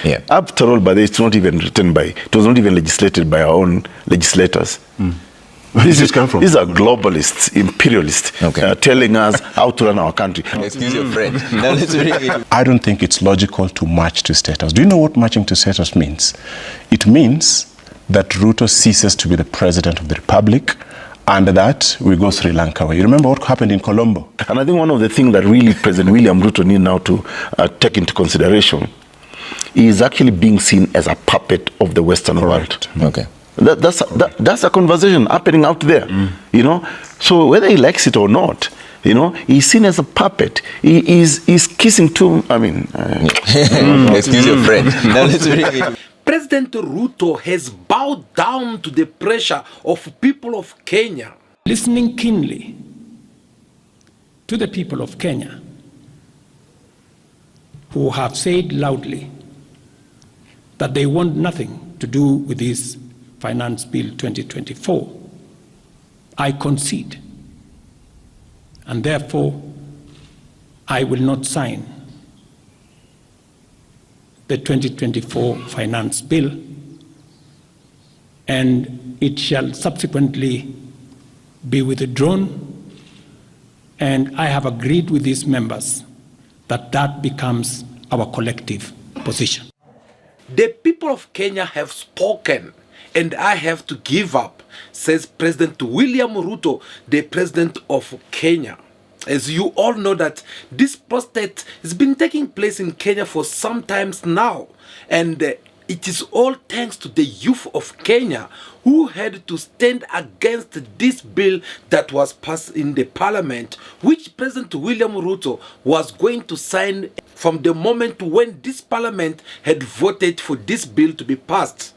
Yeah. After all, but it's not even written by, it was not even legislated by our own legislators. Where does this come from? These are globalists, imperialists, telling us how to run our country. Excuse your French. Now let's read it. I don't think it's logical to march to status. Do you know what marching to status means? It means that Ruto ceases to be the president of the republic and that we go Sri Lanka way. You remember what happened in Colombo? And I think one of the things that really President William Ruto need now to take into consideration is actually being seen as a puppet of the Western world. Okay. That's a conversation happening out there, you know. So whether he likes it or not, you know, he's seen as a puppet. He's kissing too. I mean, excuse your French. Now let's read it. President Ruto has bowed down to the pressure of people of Kenya. Listening keenly to the people of Kenya who have said loudly that they want nothing to do with this Finance Bill 2024, I concede, and therefore I will not sign the 2024 Finance Bill, and it shall subsequently be withdrawn, and I have agreed with these members that that becomes our collective position. The people of Kenya have spoken, and I have to give up, says President William Ruto, the president of Kenya. As you all know that this protest has been taking place in Kenya for some time now, and it is all thanks to the youth of Kenya who had to stand against this bill that was passed in the parliament, which President William Ruto was going to sign from the moment when this parliament had voted for this bill to be passed.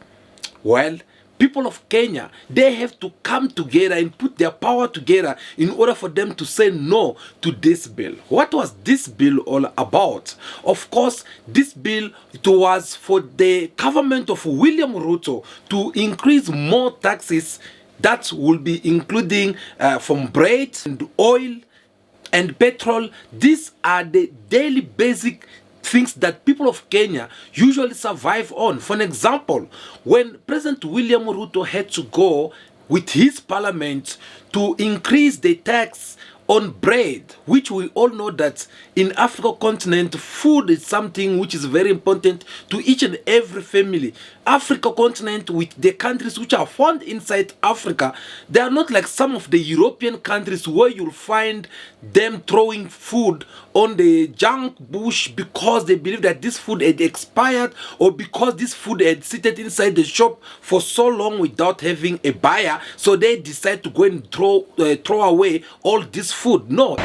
Well, people of Kenya, they have to come together and put their power together in order for them to say no to this bill. What was this bill all about? Of course, this bill, it was for the government of William Ruto to increase more taxes that will be including from bread and oil and petrol. These are the daily basic things that people of Kenya usually survive on. For an example, when President William Ruto had to go with his parliament to increase the tax on bread, which we all know that in Africa continent, food is something which is very important to each and every family. Africa continent, with the countries which are found inside Africa, they are not like some of the European countries where you'll find them throwing food on the junk bush because they believe that this food had expired, or because this food had seated inside the shop for so long without having a buyer, so they decide to go and throw away all this food. No.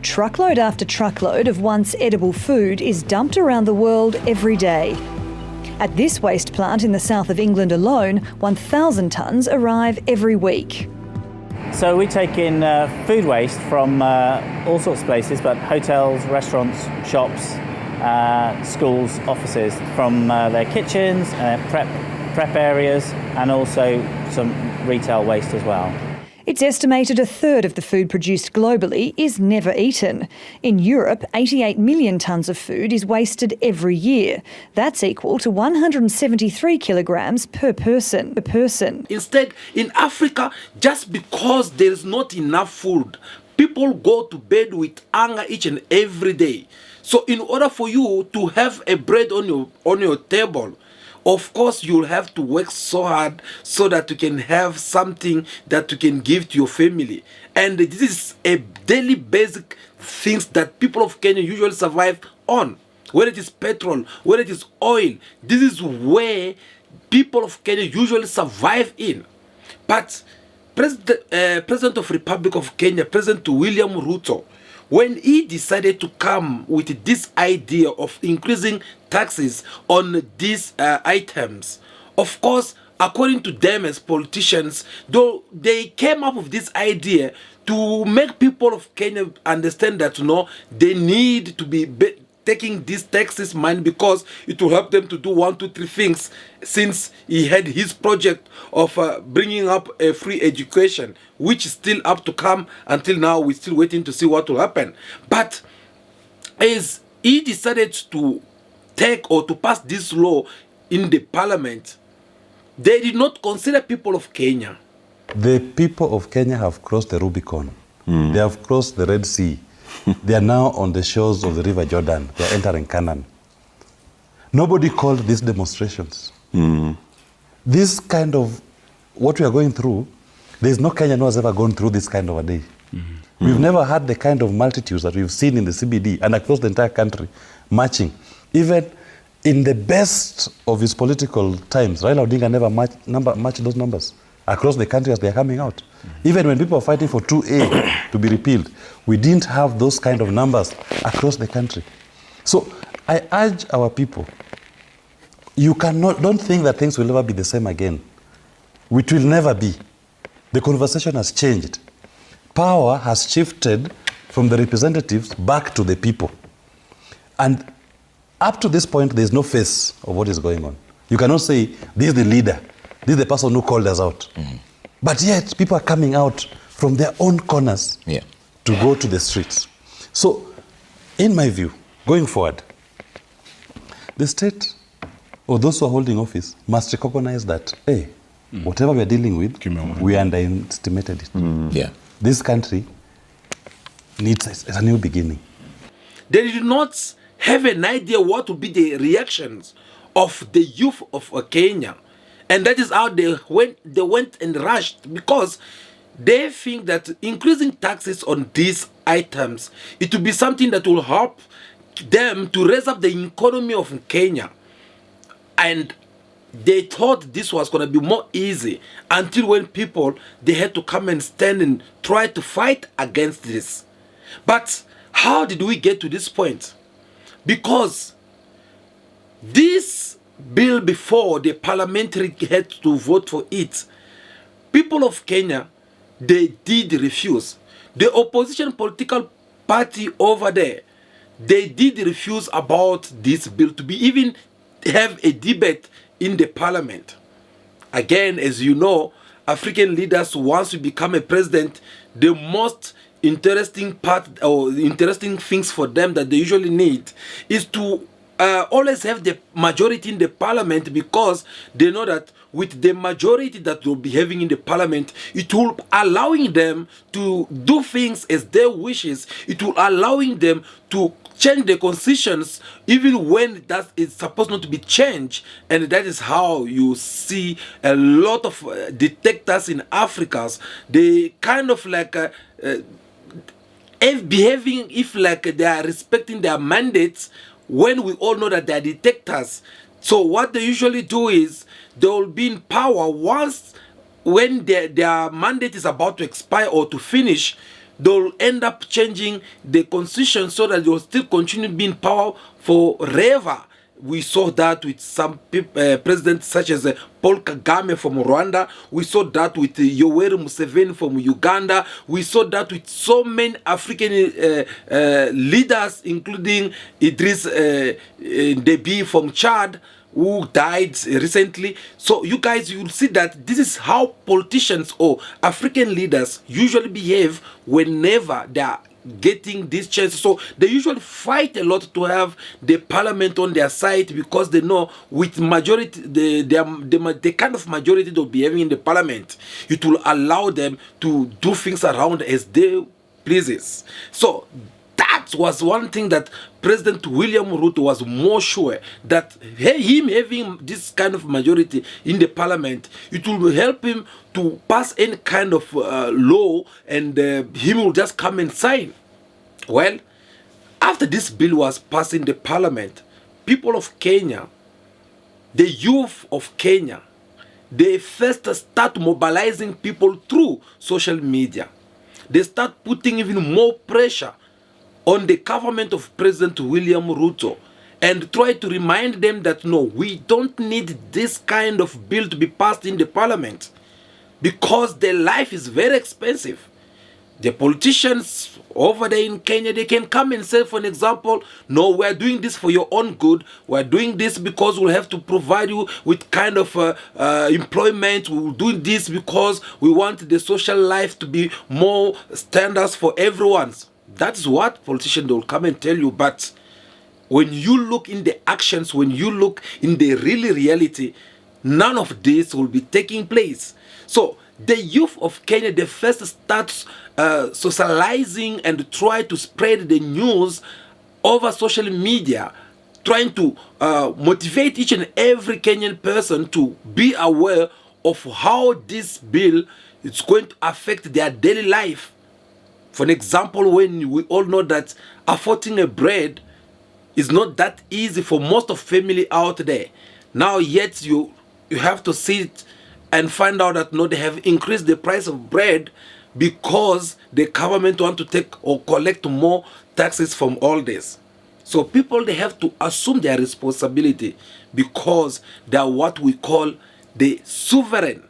Truckload after truckload of once edible food is dumped around the world every day. At this waste plant in the south of England alone, 1,000 tonnes arrive every week. So we take in food waste from all sorts of places, but hotels, restaurants, shops, schools, offices, from their kitchens, prep areas, and also some retail waste as well. It's estimated a third of the food produced globally is never eaten. In Europe, 88 million tonnes of food is wasted every year. That's equal to 173 kilograms per person. Instead, in Africa, just because there is not enough food, people go to bed with hunger each and every day. So in order for you to have a bread on your table, of course, you'll have to work so hard so that you can have something that you can give to your family. And this is a daily basic things that people of Kenya usually survive on. Whether it is petrol, whether it is oil, this is where people of Kenya usually survive in. But President of Republic of Kenya, President William Ruto, when he decided to come with this idea of increasing taxes on these items, of course, according to them as politicians, though they came up with this idea to make people of Kenya understand that, you know, they need to be taking these taxes money because it will help them to do 1, 2, 3 things, since he had his project of bringing up a free education, which is still up to come. Until now, we're still waiting to see what will happen. But as he decided to take or to pass this law in the parliament, they did not consider people of Kenya. The people of Kenya have crossed the Rubicon. They have crossed the Red Sea. They are now on the shores of the River Jordan. They are entering Canaan. Nobody called these demonstrations. This kind of, what we are going through, there is no Kenyan who has ever gone through this kind of a day. We've never had the kind of multitudes that we've seen in the CBD and across the entire country marching. Even in the best of his political times, Raila Odinga never matched those numbers across the country as they are coming out. Even when people are fighting for 2A to be repealed, we didn't have those kind of numbers across the country. So I urge our people, don't think that things will never be the same again. It will never be. The conversation has changed. Power has shifted from the representatives back to the people. And up to this point, there's no face of what is going on. You cannot say, this is the leader, this is the person who called us out. But yet, people are coming out from their own corners to go to the streets. So, in my view, going forward, the state or those who are holding office must recognize that, hey, whatever we are dealing with, we underestimated it. This country needs a new beginning. They did not have an idea what would be the reactions of the youth of Kenya. And that is how they went and rushed, because they think that increasing taxes on these items, it will be something that will help them to raise up the economy of Kenya. And they thought this was going to be more easy until when they had to come and stand and try to fight against this. But how did we get to this point? Because this bill, before the parliamentary had to vote for it, people of Kenya, they did refuse. The opposition political party over there, they did refuse about this bill to be even have a debate in the parliament. Again, as you know, African leaders, once you become a president, the most interesting part or interesting things for them that they usually need is to always have the majority in the parliament, because they know that with the majority that they'll be having in the parliament, it will allowing them to do things as their wishes. It will allowing them to change the constitutions even when that is supposed not to be changed. And that is how you see a lot of dictators in Africa. They kind of like behaving if like they are respecting their mandates, when we all know that they are dictators. So what they usually do is they will be in power once when their mandate is about to expire or to finish. They'll end up changing the constitution so that they'll still continue being in power forever. We saw that with some presidents such as Paul Kagame from Rwanda. We saw that with Yoweri Museveni from Uganda. We saw that with so many African leaders, including Idris Deby from Chad, who died recently. So you guys, you'll see that this is how politicians or African leaders usually behave whenever they are getting this chance. So they usually fight a lot to have the parliament on their side, because they know with majority, the kind of majority they'll be having in the parliament, it will allow them to do things around as they pleases. So that was one thing that President William Ruto was more sure that him having this kind of majority in the parliament, it will help him to pass any kind of law, and he will just come and sign. Well, after this bill was passed in the parliament, people of Kenya, the youth of Kenya, they first start mobilizing people through social media. They start putting even more pressure on the government of President William Ruto, and try to remind them that no, we don't need this kind of bill to be passed in the parliament, because their life is very expensive. The politicians over there in Kenya, they can come and say, for an example, no, we're doing this for your own good. We're doing this because we'll have to provide you with kind of employment. We'll do this because we want the social life to be more standards for everyone. That's what politicians will come and tell you. But when you look in the actions, when you look in the reality, none of this will be taking place. So the youth of Kenya, they first start socializing and try to spread the news over social media, trying to motivate each and every Kenyan person to be aware of how this bill is going to affect their daily life. For an example, when we all know that affording a bread is not that easy for most of family out there. Now yet you have to sit and find out that no, they have increased the price of bread because the government want to take or collect more taxes from all this. So people, they have to assume their responsibility because they are what we call the sovereign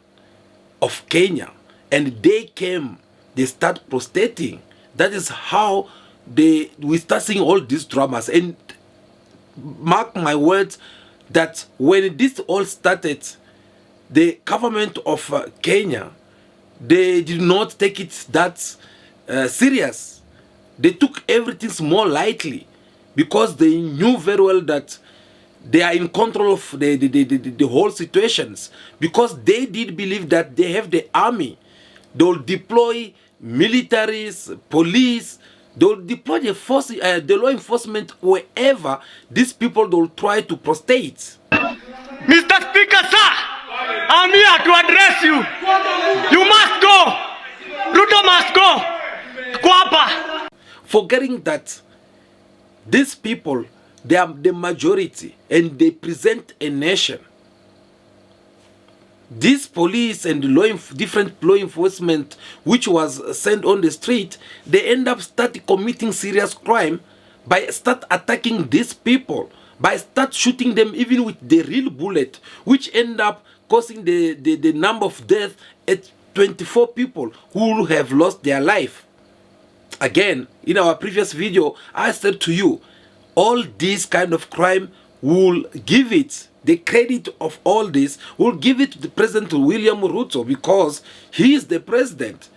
of Kenya. And they start protesting. That is how we start seeing all these dramas. And mark my words that when this all started, the government of Kenya, they did not take it that serious. They took everything more lightly because they knew very well that they are in control of the whole situations, because they did believe that they have the army. They will deploy militaries, police. They will deploy the law enforcement wherever these people will try to protest. Mr. Speaker, sir, I'm here to address you. You must go. Ruto must go. Kwapa. Forgetting that these people, they are the majority and they present a nation. This police and different law enforcement which was sent on the street, they end up committing serious crime by start attacking these people, by start shooting them even with the real bullet, which end up causing the number of deaths at 24 people who have lost their life. Again, in our previous video, I said to you, all this kind of crime will give it, the credit of all this, will give it to the President William Ruto, because he is the president.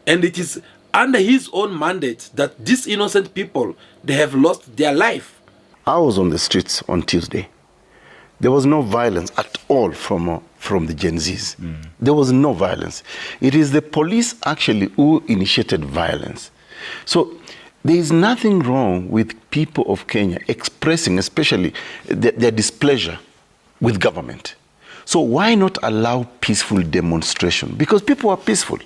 And it is under his own mandate that these innocent people, they have lost their life. I was on the streets on Tuesday. There was no violence at all from the Gen Zs. There was no violence. It is the police actually who initiated violence. So there is nothing wrong with people of Kenya expressing, especially their displeasure with government. So why not allow peaceful demonstration? Because people are peaceful.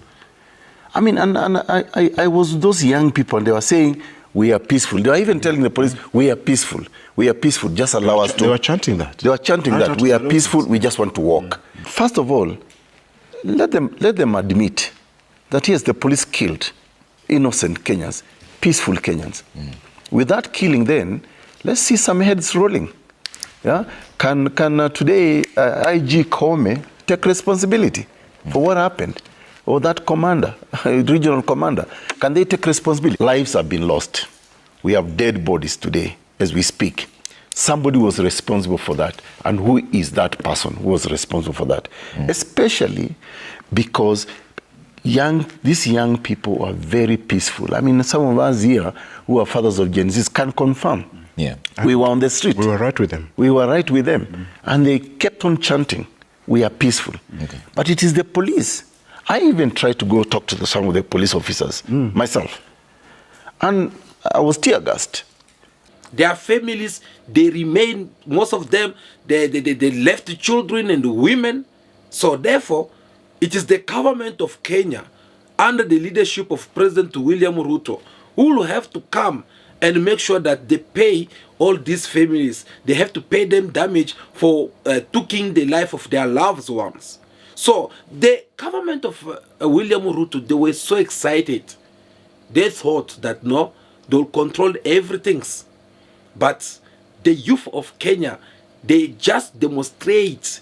I mean, and I was those young people, and they were saying, we are peaceful. They were even telling the police, we are peaceful. We are peaceful. Just allow us to. They were chanting that. They were chanting that. We are peaceful. We just want to walk. First of all, let them admit that, yes, the police killed innocent Kenyans, peaceful Kenyans. With that killing, then, let's see some heads rolling. Yeah? Can today IG Kome take responsibility for what happened? Or that commander, regional commander, can they take responsibility? Lives have been lost. We have dead bodies today as we speak. Somebody was responsible for that. And who is that person who was responsible for that? Especially because these young people are very peaceful. I mean, some of us here who are fathers of Gen Zs can confirm. Yeah. We were on the street. We were right with them. We were right with them. And they kept on chanting, we are peaceful. Okay. But it is the police. I even tried to go talk to some of the police officers myself. And I was tear gassed. Their families, they remain, most of them, they left the children and the women. So therefore, it is the government of Kenya, under the leadership of President William Ruto, who will have to come and make sure that they pay all these families. They have to pay them damage for taking the life of their loved ones. So the government of William Ruto, they were so excited. They thought that no, they'll control everything. But the youth of Kenya, they just demonstrate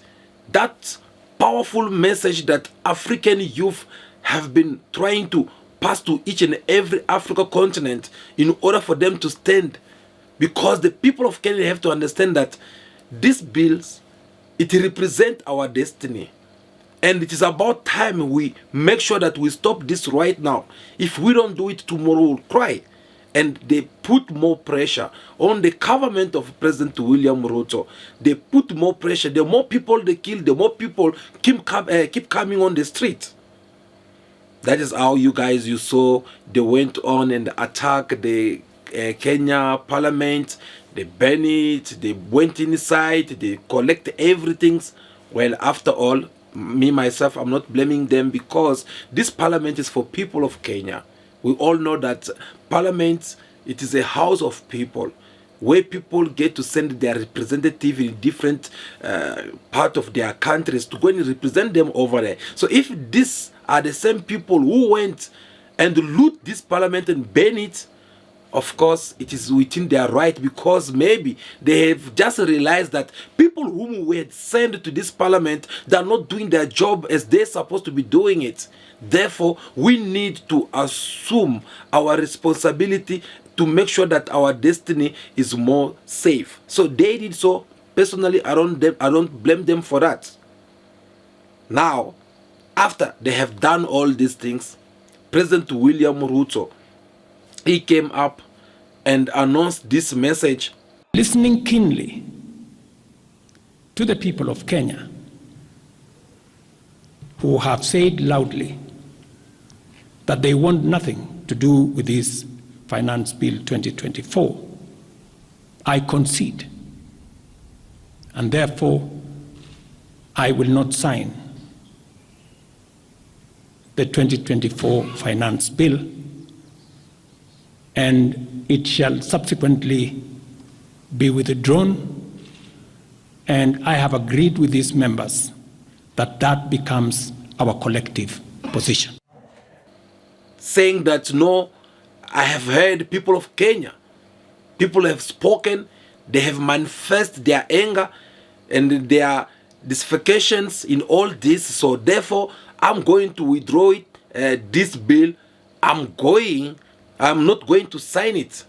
that powerful message that African youth have been trying to pass to each and every African continent in order for them to stand. Because the people of Kenya have to understand that these bills, it represents our destiny. And it is about time we make sure that we stop this right now. If we don't do it, tomorrow we'll cry. and they put more pressure on the government of President William Ruto. They put more pressure. The more people they kill, the more people keep coming on the street. That is how you saw they went on and attacked the Kenya parliament. They burned it, they went inside, they collect everything. Well, after all, me myself, I'm not blaming them, because this parliament is for people of Kenya. We all know that parliament, it is a house of people, where people get to send their representative in different part of their countries to go and represent them over there. So if these are the same people who went and loot this parliament and burn it, of course, it is within their right, because maybe they have just realized that people whom we had sent to this parliament, they are not doing their job as they're supposed to be doing it. Therefore, we need to assume our responsibility to make sure that our destiny is more safe. So they did so. Personally, I don't blame them for that. Now, after they have done all these things, President William Ruto, he came up and announced this message. Listening keenly to the people of Kenya, who have said loudly that they want nothing to do with this Finance Bill 2024, I concede, and therefore I will not sign the 2024 Finance Bill, and it shall subsequently be withdrawn, and I have agreed with these members that that becomes our collective position. Saying that, no, I have heard people of Kenya, people have spoken, they have manifested their anger and their disfectations in all this, so therefore I'm going to withdraw it, this bill, I'm not going to sign it.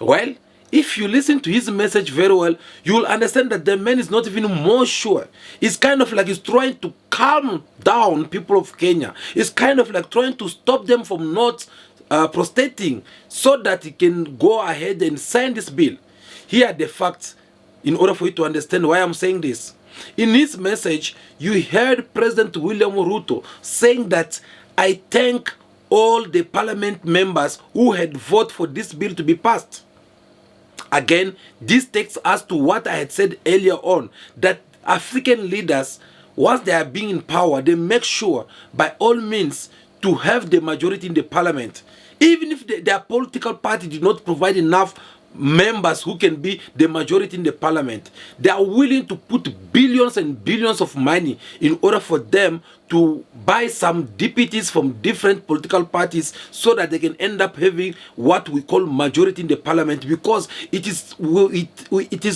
Well, if you listen to his message very well, you will understand that the man is not even more sure. It's kind of like he's trying to calm down people of Kenya. It's kind of like trying to stop them from not protesting, so that he can go ahead and sign this bill. Here are the facts in order for you to understand why I'm saying this. In his message, you heard President William Ruto saying that, I thank all the parliament members who had voted for this bill to be passed. Again, this takes us to what I had said earlier on, that African leaders, once they are being in power, they make sure by all means to have the majority in the parliament. Even if their political party did not provide enough members who can be the majority in the parliament, they are willing to put billions and billions of money in order for them to buy some deputies from different political parties, so that they can end up having what we call majority in the parliament, because it is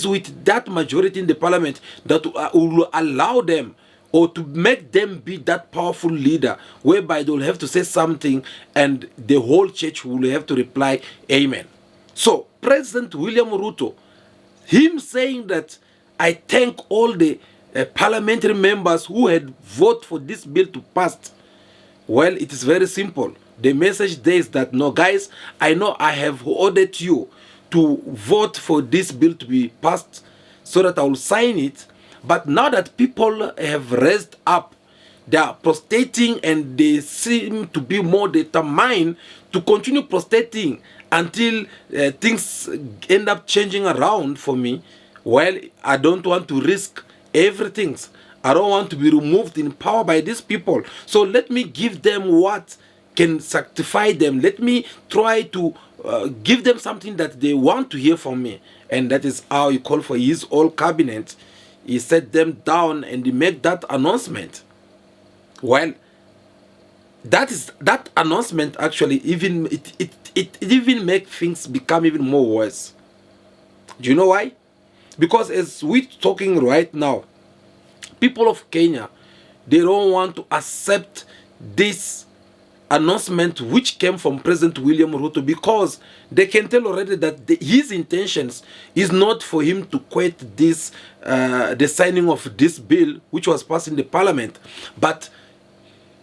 with that majority in the parliament that will allow them, or to make them be that powerful leader, whereby they will have to say something and the whole church will have to reply amen. So President William Ruto, him saying that, I thank all the parliamentary members who had voted for this bill to pass. Well, it is very simple. The message there is that, no guys, I know I have ordered you to vote for this bill to be passed, so that I will sign it. But now that people have raised up, they are protesting, and they seem to be more determined to continue protesting until things end up changing around for me. Well, I don't want to risk everything. I don't want to be removed in power by these people. So let me give them what can sanctify them. Let me try to give them something that they want to hear from me. And that is how he called for his whole cabinet. He set them down and he made that announcement. Well, that announcement actually even it even make things become even more worse. Do you know why? Because as we're talking right now, people of Kenya, they don't want to accept this announcement which came from President William Ruto, because they can tell already that his intentions is not for him to quit this the signing of this bill which was passed in the parliament, but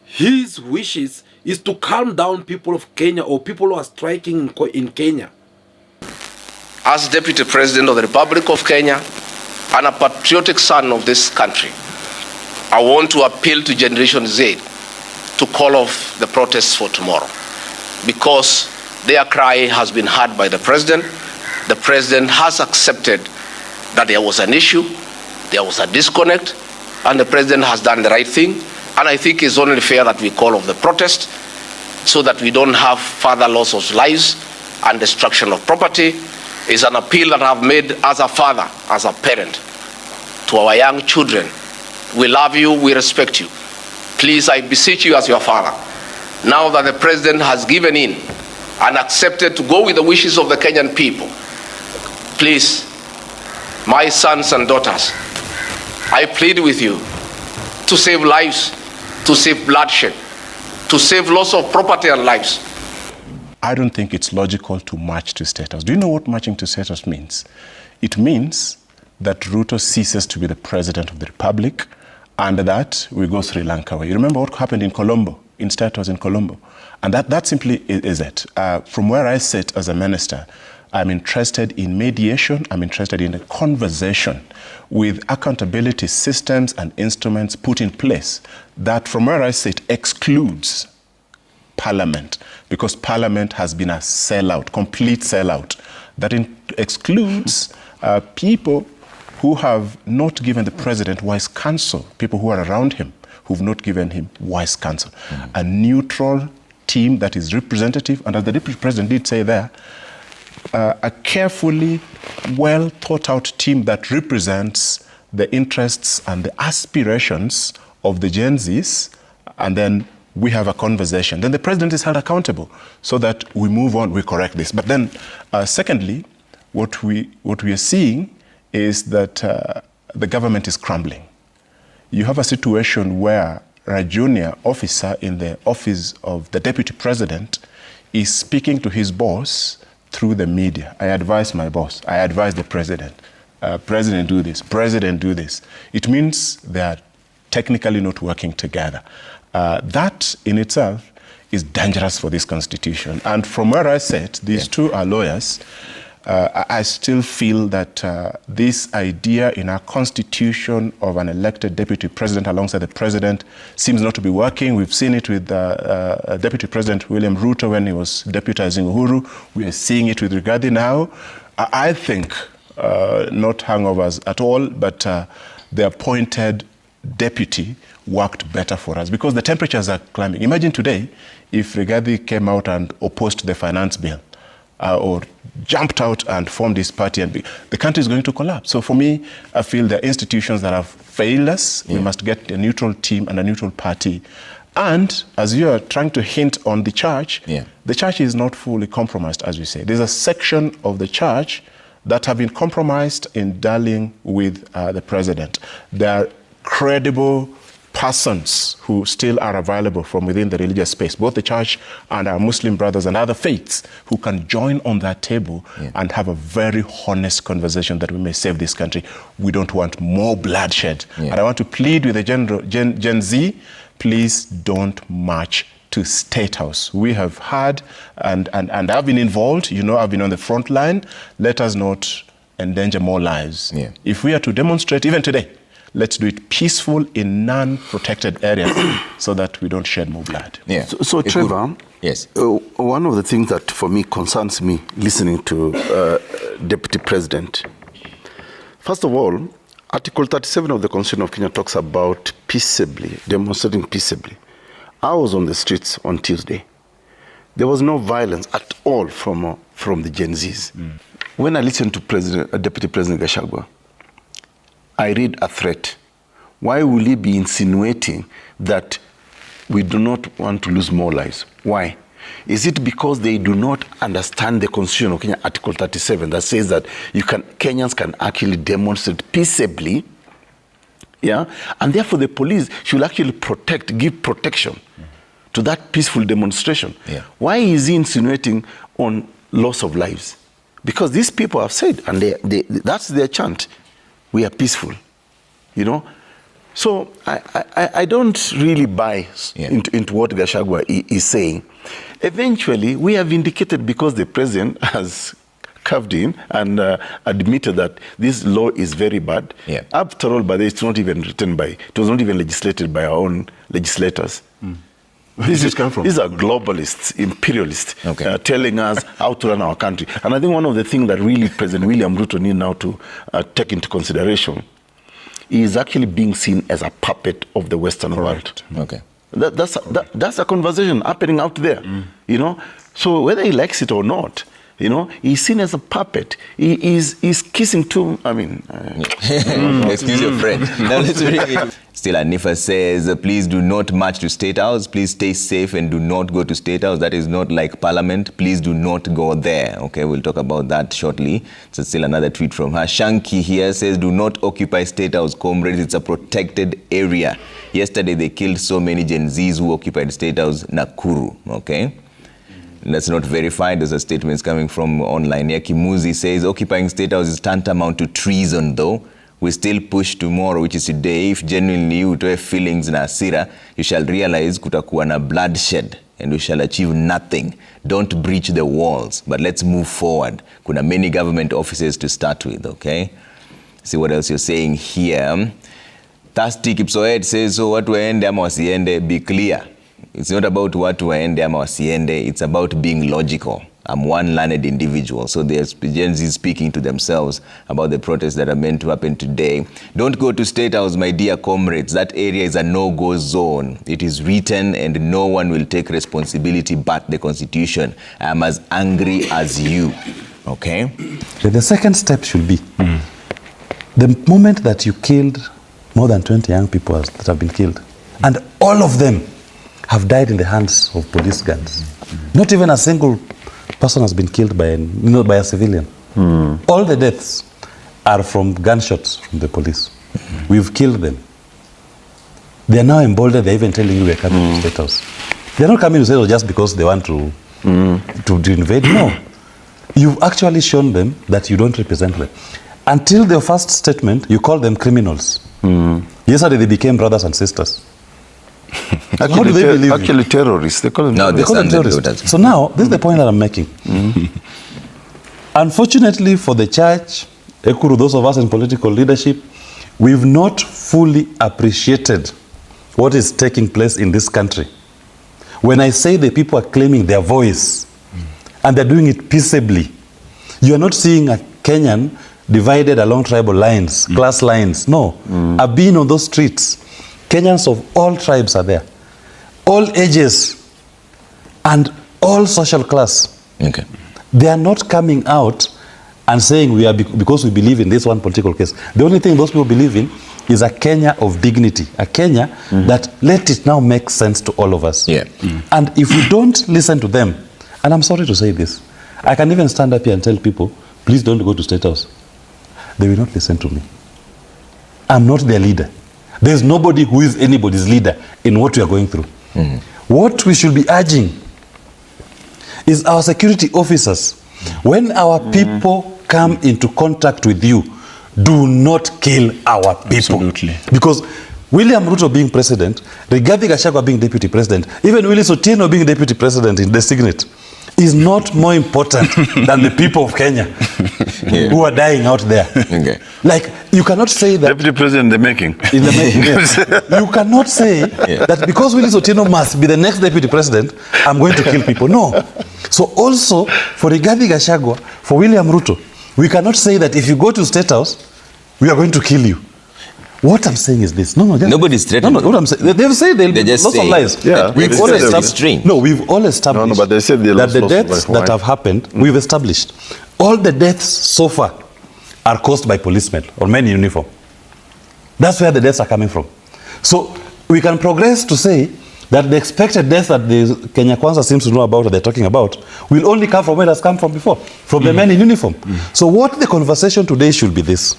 his wishes is to calm down people of Kenya or people who are striking in Kenya. As Deputy President of the Republic of Kenya and a patriotic son of this country, I want to appeal to Generation Z to call off the protests for tomorrow, because their cry has been heard by the President. The President has accepted that there was an issue, there was a disconnect, and the President has done the right thing. And I think it's only fair that we call off the protest so that we don't have further loss of lives and destruction of property. It's an appeal that I've made as a father, as a parent, to our young children. We love you, we respect you. Please, I beseech you as your father, now that the President has given in and accepted to go with the wishes of the Kenyan people, please, my sons and daughters, I plead with you to save lives, to save bloodshed, to save loss of property and lives. I don't think it's logical to march to State House. Do you know what marching to State House means? It means that RUTO ceases to be the President of the Republic and that we go Sri Lanka way. You remember what happened in Colombo, in State House in Colombo? And that simply is it. From where I sit as a minister, I'm interested in mediation, I'm interested in a conversation with accountability systems and instruments put in place that, from where I sit, excludes Parliament, because Parliament has been a sellout, complete sellout, that excludes people who have not given the President wise counsel, people who are around him who've not given him wise counsel. A neutral team that is representative, and as the Deputy President did say there, a carefully, well thought out team that represents the interests and the aspirations of the Gen Zs, and then we have a conversation. Then the President is held accountable so that we move on, we correct this. But then, secondly, what we are seeing is that the government is crumbling. You have a situation where a junior officer in the office of the Deputy President is speaking to his boss through the media. I advise my boss, I advise the President, President do this, President do this. It means they are technically not working together. That in itself is dangerous for this constitution. And from where I sit, these two are lawyers. I still feel that this idea in our constitution of an elected deputy president alongside the president seems not to be working. We've seen it with Deputy President William Ruto when he was deputizing Uhuru. We are seeing it with Rigathi now. I think, not hangovers at all, but the appointed deputy worked better for us because the temperatures are climbing. Imagine today if Rigathi came out and opposed the finance bill or jumped out and formed this party, and the country is going to collapse. So for me, I feel there are institutions that have failed us. We must get a neutral team and a neutral party. And as you are trying to hint on the church, the church is not fully compromised, as we say. There's a section of the church that have been compromised in dealing with the president. There are credible persons who still are available from within the religious space, both the church and our Muslim brothers and other faiths, who can join on that table and have a very honest conversation that we may save this country. We don't want more bloodshed. And I want to plead with the Gen Z, please don't march to State House. We have had, and I've been involved, you know, I've been on the front line. Let us not endanger more lives. If we are to demonstrate, even today, let's do it peaceful in non-protected areas so that we don't shed more blood. So Trevor, yes. One of the things that for me concerns me listening to Deputy President, first of all, Article 37 of the Constitution of Kenya talks about peaceably, demonstrating peaceably. I was on the streets on Tuesday. There was no violence at all from the Gen Zs. When I listened to Deputy President Gachagua, I read a threat. Why will he be insinuating that we do not want to lose more lives? Why? Is it because they do not understand the Constitution of Kenya, Article 37, that says that Kenyans can actually demonstrate peaceably, and therefore the police should actually give protection to that peaceful demonstration? Why is he insinuating on loss of lives? Because these people have said, and that's their chant, we are peaceful, you know. So I don't really buy into what Gachagua is saying. Eventually, we have indicated, because the president has caved in and admitted that this law is very bad. Yeah. After all, but it's not even it was not even legislated by our own legislators. These are globalists, imperialists, telling us how to run our country. And I think one of the things that really President William Ruto needs now to take into consideration is actually being seen as a puppet of the Western world. Okay. That's a conversation happening out there, you know. So whether he likes it or not, you know, he's seen as a puppet. He's kissing too. I mean, excuse your French. Now let's bring it. Still, Anifa says, please do not march to State House. Please stay safe and do not go to State House. That is not like Parliament. Please do not go there. Okay, we'll talk about that shortly. So still another tweet from her. Shanky here says, do not occupy State House, comrades. It's a protected area. Yesterday, they killed so many Gen Zs who occupied State House, Nakuru. Okay. That's not verified. Those are statements coming from online. Yakimuzi says, occupying State House is tantamount to treason, though. We still push tomorrow, which is today. If genuinely you have feelings in Asira, you shall realize kutakuwa na bloodshed and we shall achieve nothing. Don't breach the walls, but let's move forward. Kuna many government offices to start with, okay? See what else you're saying here. Thirsty Kipsoed says, so watu waende ama wasiende, be clear. It's not about watu waende ama wasiende, it's about being logical. I'm one learned individual. So there's Gen Z speaking to themselves about the protests that are meant to happen today. Don't go to State House, my dear comrades. That area is a no-go zone. It is written and no one will take responsibility but the Constitution. I am as angry as you. Okay? The second step should be, the moment that you killed more than 20 young people that have been killed, and all of them have died in the hands of police guns. Not even a single person has been killed by a civilian. All the deaths are from gunshots from the police. We've killed them. They are now emboldened. They're even telling you we're coming to State House. They're not coming to State House just because they want to invade. No. You've actually shown them that you don't represent them. Until their first statement, you call them criminals. Yesterday they became brothers and sisters. Actually, how do they believe actually terrorists. They call them terrorists. So now, this is the point that I'm making. Unfortunately for the church, Ekuru, those of us in political leadership, we've not fully appreciated what is taking place in this country. When I say the people are claiming their voice, and they're doing it peaceably, you are not seeing a Kenyan divided along tribal lines, class lines. No. I've been on those streets. Kenyans of all tribes are there, all ages, and all social class. Okay. They are not coming out and saying we are because we believe in this one political case. The only thing those people believe in is a Kenya of dignity, a Kenya that let it now make sense to all of us. Yeah. And if we don't listen to them, and I'm sorry to say this, I can even stand up here and tell people, please don't go to State House. They will not listen to me. I'm not their leader. There's nobody who is anybody's leader in what we are going through. What we should be urging is our security officers, when our people come into contact with you, do not kill our people. Absolutely. Because William Ruto being president, Rigathi Gachagua being deputy president, even Willis Otieno being deputy president in designate, is not more important than the people of Kenya who are dying out there. Okay. Like, you cannot say that... Deputy president in the making. In the making, yes. You cannot say that because Willis Otieno must be the next deputy president, I'm going to kill people. No. So also, for Rigathi Gachagua, for William Ruto, we cannot say that if you go to State House, we are going to kill you. What I'm saying is this. Nobody's threatening. What I'm saying, they've said they'll be lots of lives. Yeah, we've all established. No, we've all established but they said that the deaths that have happened, we've established. All the deaths so far are caused by policemen or men in uniform. That's where the deaths are coming from. So we can progress to say that the expected death that the Kenya Kwanza seems to know about, or they're talking about, will only come from where it has come from before, from the men in uniform. So what the conversation today should be this.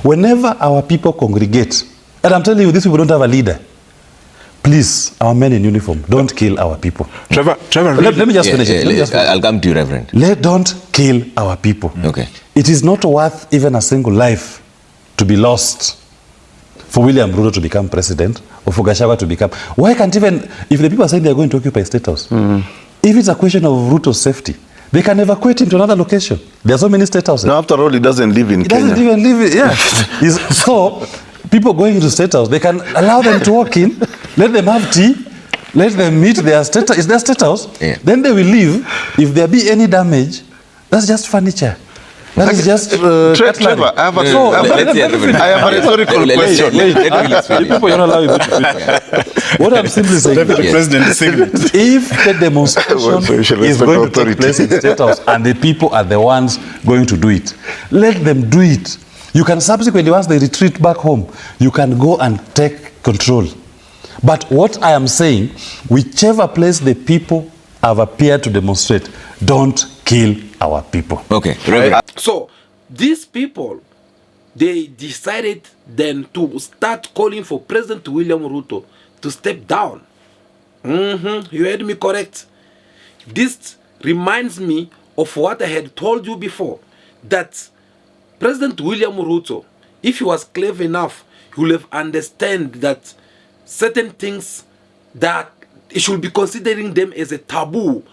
Whenever our people congregate, and I'm telling you, these people don't have a leader. Please, our men in uniform, don't kill our people. Trevor, let me just finish it. I'll come to you, Reverend. Don't kill our people. Okay. It is not worth even a single life to be lost for William Ruto to become president or for Gachagua to become. Why can't even, if the people are saying they're going to occupy State House, if it's a question of Ruto's safety, they can evacuate him to another location. There are so many State Houses. No, after all, he doesn't live in Kenya. He doesn't even live in, yeah. So, people going to State House, they can allow them to walk in, let them have tea, let them meet their State House. Is their State House? Yeah. Then they will leave. If there be any damage, that's just furniture. That is just Trevor, I have a rhetorical question. People, you're not allowed to finish. What I'm simply saying is, if the demonstration is going to take place in State House and the people are the ones going to do it, let them do it. You can subsequently, once they retreat back home, you can go and take control. But what I am saying, whichever place the people have appeared to demonstrate, don't kill our people. Okay. So these people, they decided then to start calling for President William Ruto to step down. You heard me correct. This reminds me of what I had told you before, that President William Ruto, if he was clever enough, he would have understand that certain things that he should be considering them as a taboo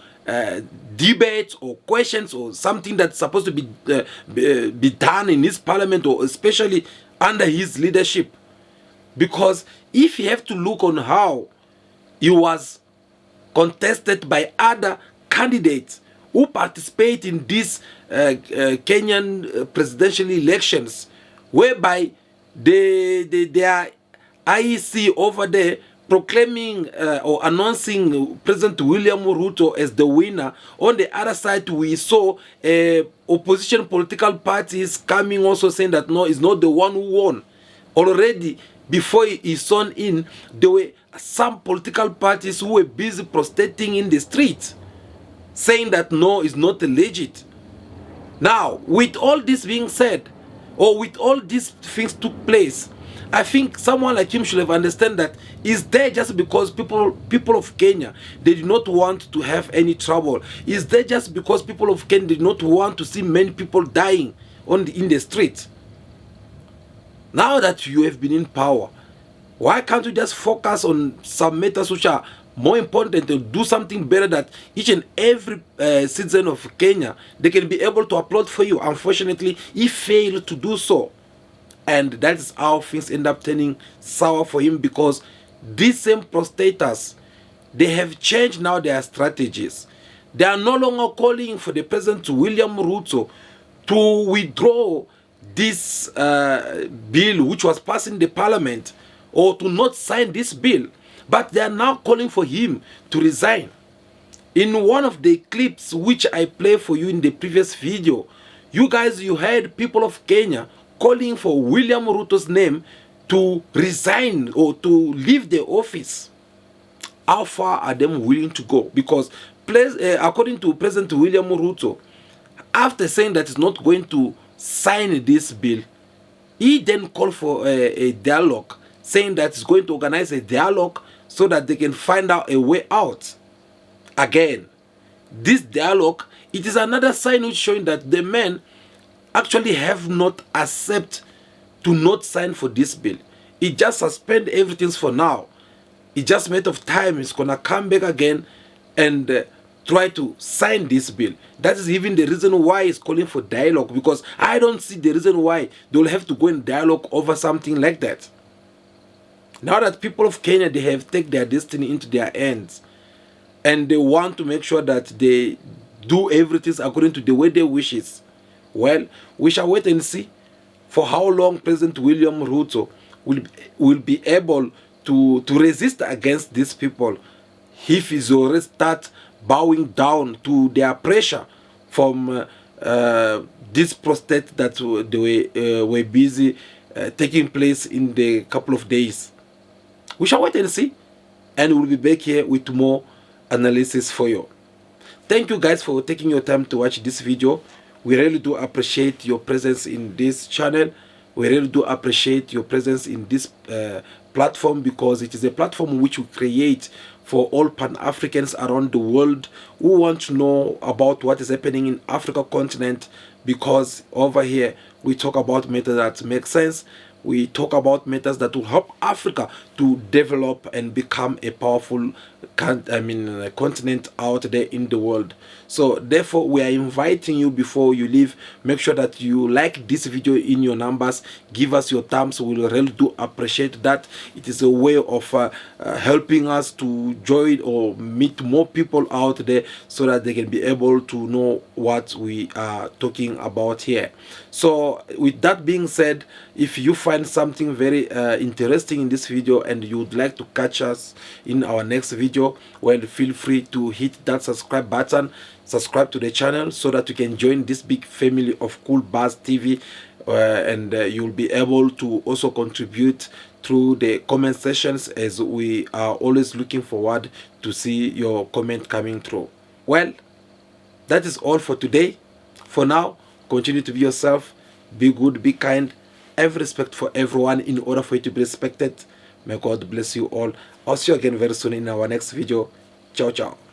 debates or questions or something that's supposed to be done in his parliament, or especially under his leadership. Because if you have to look on how he was contested by other candidates who participate in these Kenyan presidential elections, whereby their IEC over there proclaiming or announcing President William Ruto as the winner. On the other side, we saw opposition political parties coming also saying that no, he's not the one who won. Already, before he sworn in, there were some political parties who were busy protesting in the streets, saying that no, it's not legit. Now, with all this being said, or with all these things took place, I think someone like him should have understand that he's there just because people of Kenya, they do not want to have any trouble. He's there just because people of Kenya did not want to see many people dying in the street. Now that you have been in power, why can't you just focus on some matters which are more important and do something better that each and every citizen of Kenya, they can be able to applaud for you? Unfortunately, he failed to do so. And that is how things end up turning sour for him, because these same prostaters, they have changed now their strategies. They are no longer calling for the President William Ruto to withdraw this bill which was passed in the parliament, or to not sign this bill, but they are now calling for him to resign. In one of the clips which I played for you in the previous video, you heard people of Kenya calling for William Ruto's name to resign or to leave the office. How far are they willing to go? Because according to President William Ruto, after saying that he's not going to sign this bill, he then called for a dialogue, saying that he's going to organize a dialogue so that they can find out a way out. Again, this dialogue, it is another sign which showing that the men actually have not accepted to not sign for this bill. It just suspend everything for now. It just a matter of time. It's gonna come back again and try to sign this bill. That is even the reason why it's calling for dialogue, because I don't see the reason why they will have to go in dialogue over something like that. Now that people of Kenya, they have taken their destiny into their hands, and they want to make sure that they do everything according to the way they wishes. Well, we shall wait and see for how long President William Ruto will be able to resist against these people, if he's already start bowing down to their pressure from this protest that they were busy taking place in the couple of days. We shall wait and see, and we'll be back here with more analysis for you. Thank you guys for taking your time to watch this video. We really do appreciate your presence in this channel. We really do appreciate your presence in this platform, because it is a platform which we create for all Pan-Africans around the world who want to know about what is happening in Africa continent, because over here We talk about matters that make sense. We talk about matters that will help Africa to develop and become a powerful continent out there in the world. So therefore, we are inviting you, before you leave, make sure that you like this video in your numbers. Give us your thumbs. We will really do appreciate that. It is a way of helping us to join or meet more people out there, so that they can be able to know what we are talking about here. So with that being said, if you find something very interesting in this video and you would like to catch us in our next video, well, feel free to hit that subscribe button, subscribe to the channel, so that you can join this big family of Cool Buzz TV, and you'll be able to also contribute through the comment sections, as we are always looking forward to see your comment coming through. Well, that is all for today. For now, continue to be yourself, be good, be kind, have respect for everyone in order for you to be respected. May God bless you all. I'll see you again very soon in our next video. Ciao, ciao.